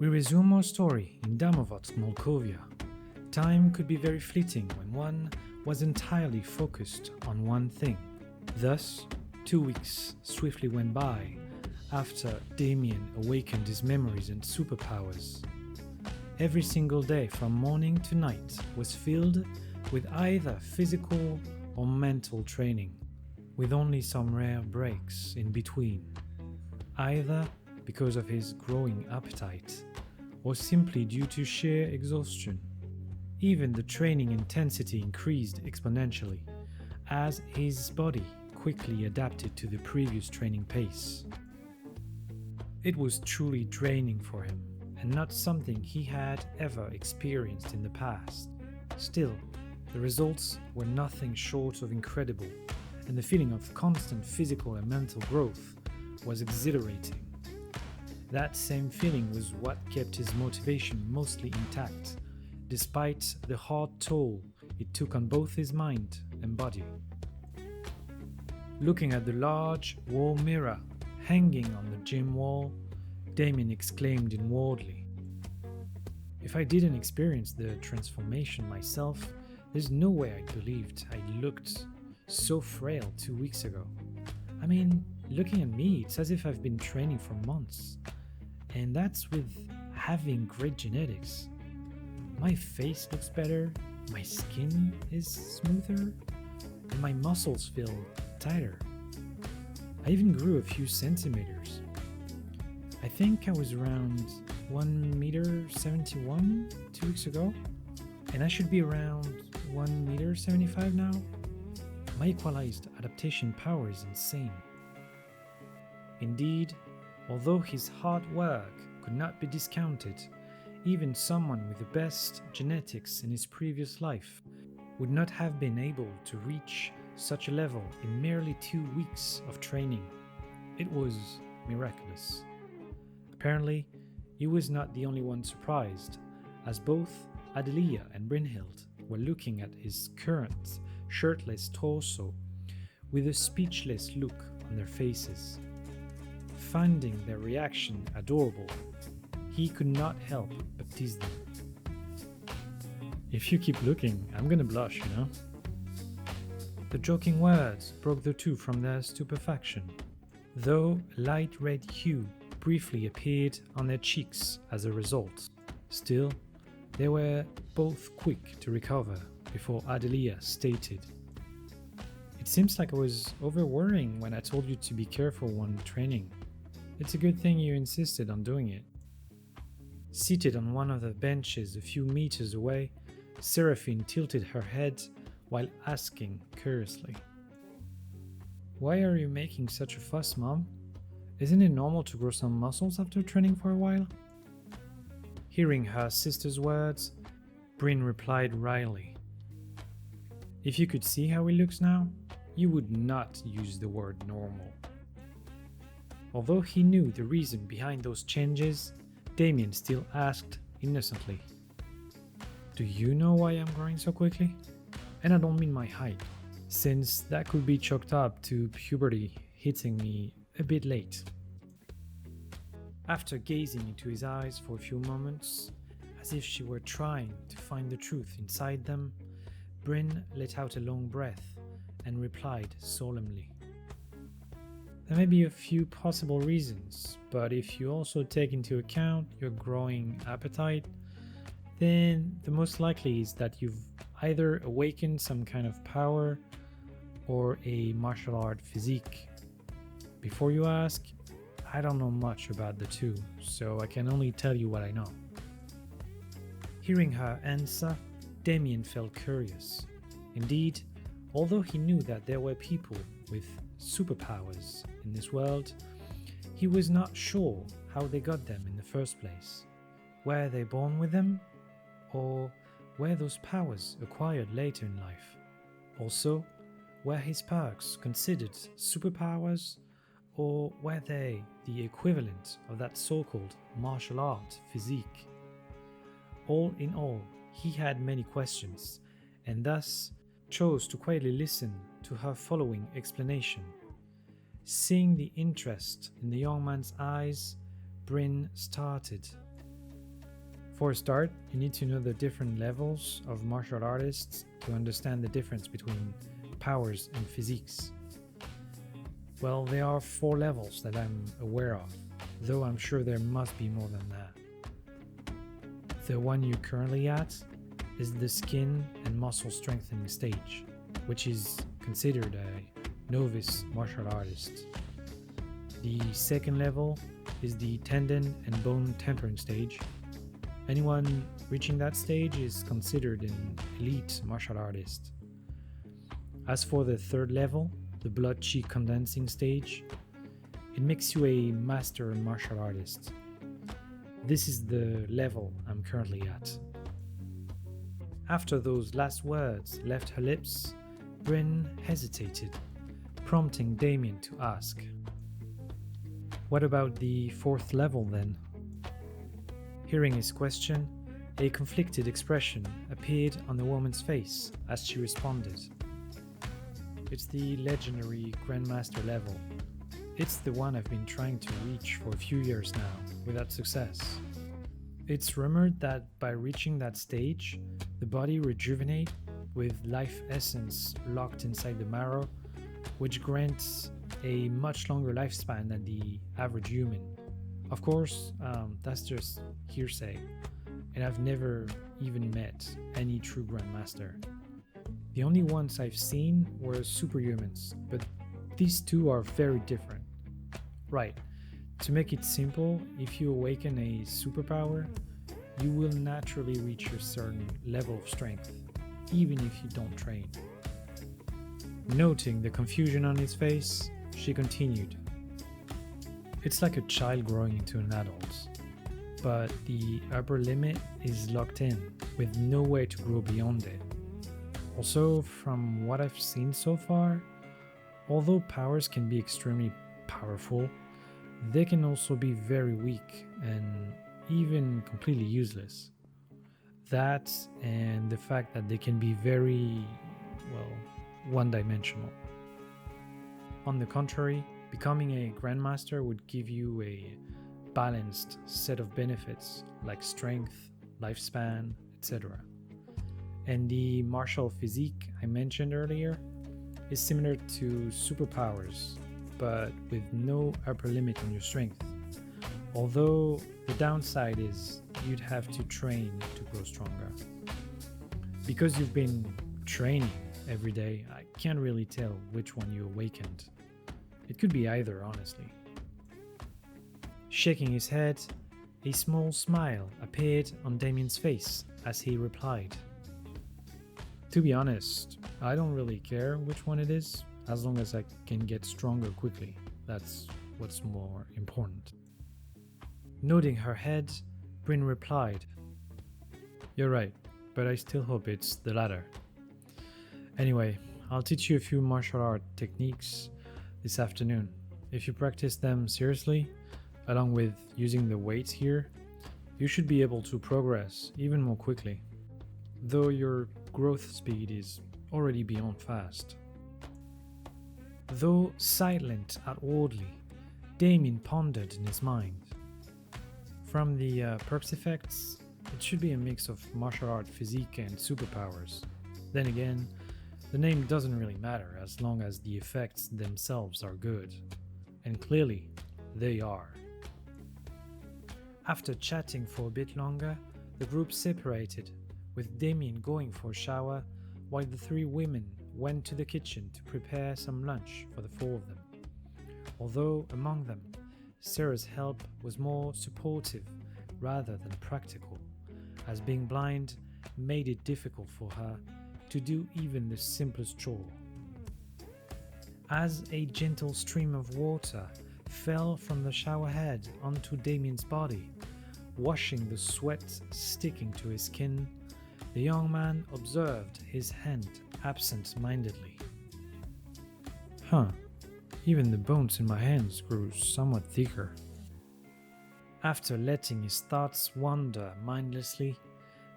We resume our story in Damovot, Molkovia. Time could be very fleeting when one was entirely focused on one thing. Thus, 2 weeks swiftly went by after Damian awakened his memories and superpowers. Every single day from morning to night was filled with either physical or mental training, with only some rare breaks in between, either because of his growing appetite or simply due to sheer exhaustion. Even the training intensity increased exponentially as his body quickly adapted to the previous training pace. It was truly draining for him and not something he had ever experienced in the past. Still, the results were nothing short of incredible, and the feeling of constant physical and mental growth was exhilarating. That same feeling was what kept his motivation mostly intact, despite the hard toll it took on both his mind and body. Looking at the large wall mirror hanging on the gym wall, Damian exclaimed inwardly, "If I didn't experience the transformation myself, there's no way I believed I looked so frail 2 weeks ago. I mean, looking at me, it's as if I've been training for months. And that's with having great genetics. My face looks better, my skin is smoother, and my muscles feel tighter. I even grew a few centimeters. I think I was around 1 meter 71 2 weeks ago, and I should be around 1 meter 75 now. My equalized adaptation power is insane." Indeed, although his hard work could not be discounted, even someone with the best genetics in his previous life would not have been able to reach such a level in merely 2 weeks of training. It was miraculous. Apparently, he was not the only one surprised, as both Adelia and Brynhild were looking at his current shirtless torso with a speechless look on their faces. Finding their reaction adorable, he could not help but tease them. "If you keep looking, I'm gonna blush, you know?" The joking words broke the two from their stupefaction, though a light red hue briefly appeared on their cheeks as a result. Still, they were both quick to recover before Adelia stated, "It seems like I was over-worrying when I told you to be careful when training. It's a good thing you insisted on doing it." Seated on one of the benches a few meters away, Seraphine tilted her head while asking curiously, "Why are you making such a fuss, Mom? Isn't it normal to grow some muscles after training for a while?" Hearing her sister's words, Bryn replied wryly, "If you could see how he looks now, you would not use the word normal." Although he knew the reason behind those changes, Damian still asked innocently, "Do you know why I'm growing so quickly? And I don't mean my height, since that could be chalked up to puberty hitting me a bit late." After gazing into his eyes for a few moments, as if she were trying to find the truth inside them, Bryn let out a long breath and replied solemnly, "There may be a few possible reasons, but if you also take into account your growing appetite, then the most likely is that you've either awakened some kind of power or a martial art physique. Before you ask, I don't know much about the two, so I can only tell you what I know." Hearing her answer, Damian felt curious. Indeed, although he knew that there were people with superpowers in this world, he was not sure how they got them in the first place. Were they born with them? Or were those powers acquired later in life? Also, were his perks considered superpowers, or were they the equivalent of that so-called martial art physique? All in all, he had many questions, and thus chose to quietly listen to her following explanation. Seeing the interest in the young man's eyes, Bryn started, For a start, you need to know the different levels of martial artists to understand the difference between powers and physiques. Well, there are 4 levels that I'm aware of, though I'm sure there must be more than that. The one you're currently at is the skin and muscle strengthening stage, which is considered a novice martial artist. The second level is the tendon and bone tempering stage. Anyone reaching that stage is considered an elite martial artist. As for the third level, the blood chi condensing stage, it makes you a master martial artist. This is the level I'm currently at. After those last words left her lips, Bryn hesitated, prompting Damian to ask, "What about the 4th level then?" Hearing his question, a conflicted expression appeared on the woman's face as she responded. "It's the legendary Grandmaster level. It's the one I've been trying to reach for a few years now, without success. It's rumored that by reaching that stage, the body rejuvenates with life essence locked inside the marrow, which grants a much longer lifespan than the average human. Of course, that's just hearsay, and I've never even met any true Grandmaster. The only ones I've seen were superhumans, but these two are very different. Right, to make it simple, if you awaken a superpower, you will naturally reach a certain level of strength, even if you don't train." Noting the confusion on his face, she continued, "It's like a child growing into an adult, but the upper limit is locked in, with no way to grow beyond it. Also, from what I've seen so far, although powers can be extremely powerful, they can also be very weak and even completely useless. That and the fact that they can be very, one-dimensional. On the contrary, becoming a Grandmaster would give you a balanced set of benefits like strength, lifespan, etc. And the martial physique I mentioned earlier is similar to superpowers, but with no upper limit on your strength. Although the downside is you'd have to train to grow stronger. Because you've been training every day, I can't really tell which one you awakened. It could be either, honestly." Shaking his head, a small smile appeared on Damian's face as he replied, "To be honest, I don't really care which one it is, as long as I can get stronger quickly. That's what's more important." Nodding her head, Bryn replied, "You're right, but I still hope it's the latter. Anyway, I'll teach you a few martial art techniques this afternoon. If you practice them seriously, along with using the weights here, you should be able to progress even more quickly, though your growth speed is already beyond fast." Though silent outwardly, Damian pondered in his mind. From the perks effects, it should be a mix of martial art physique and superpowers. Then again, the name doesn't really matter as long as the effects themselves are good. And clearly, they are. After chatting for a bit longer, the group separated, with Damian going for a shower while the 3 women went to the kitchen to prepare some lunch for the 4 of them. Although among them, Sarah's help was more supportive rather than practical, as being blind made it difficult for her to do even the simplest chore. As a gentle stream of water fell from the shower head onto Damian's body, washing the sweat sticking to his skin, the young man observed his hand absent-mindedly. Even the bones in my hands grew somewhat thicker." After letting his thoughts wander mindlessly,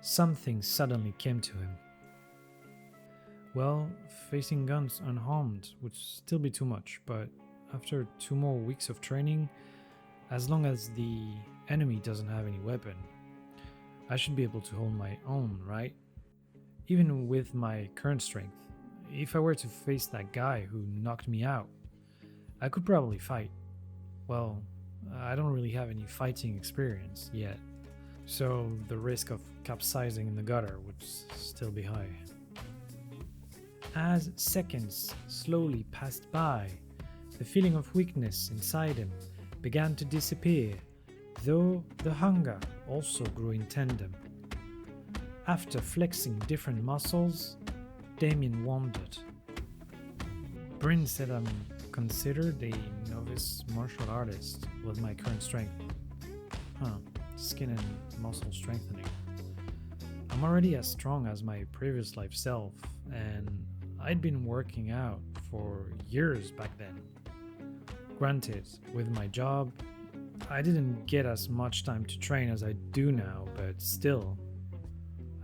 something suddenly came to him. Well, facing guns unharmed would still be too much, but after 2 more weeks of training, as long as the enemy doesn't have any weapon, I should be able to hold my own, right? Even with my current strength, if I were to face that guy who knocked me out, I could probably fight. Well, I don't really have any fighting experience yet, so the risk of capsizing in the gutter would still be high. As seconds slowly passed by, the feeling of weakness inside him began to disappear, though the hunger also grew in tandem. After flexing different muscles, Damian wondered. Bryn said I'm considered a novice martial artist with my current strength. Skin and muscle strengthening. I'm already as strong as my previous life self, and I'd been working out for years back then. Granted, with my job, I didn't get as much time to train as I do now, but still.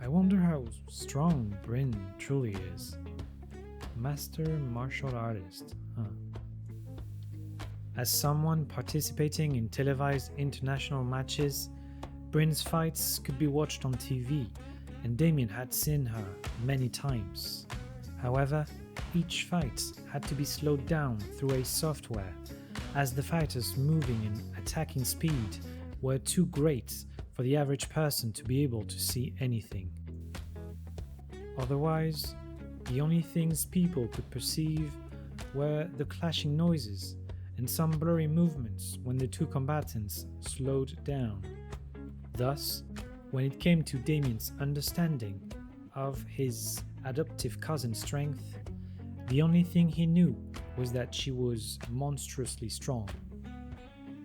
I wonder how strong Bryn truly is. Master martial artist, As someone participating in televised international matches, Bryn's fights could be watched on TV, and Damian had seen her many times. However, each fight had to be slowed down through a software, as the fighters' moving and attacking speed were too great for the average person to be able to see anything. Otherwise, the only things people could perceive were the clashing noises and some blurry movements when the two combatants slowed down. Thus, when it came to Damian's understanding of his adoptive cousin's strength, the only thing he knew was that she was monstrously strong.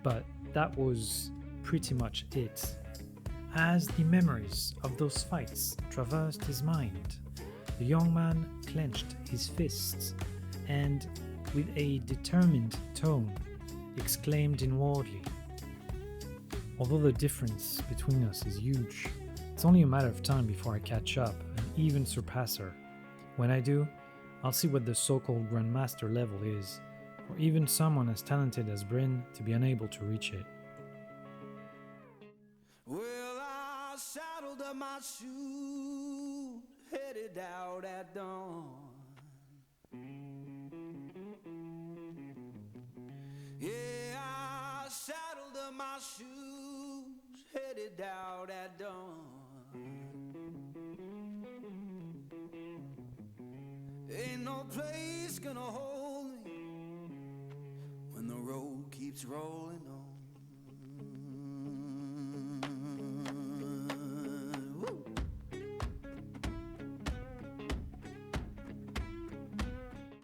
But that was pretty much it. As the memories of those fights traversed his mind, the young man clenched his fists and, with a determined tone, exclaimed inwardly, "Although the difference between us is huge, it's only a matter of time before I catch up and even surpass her. When I do, I'll see what the so-called Grandmaster level is, for even someone as talented as Bryn to be unable to reach it." Well, I saddled up my shoes, headed out at dawn. Yeah, I saddled up my shoes, headed out at dawn. Ain't no place gonna hold me when the road keeps rolling on.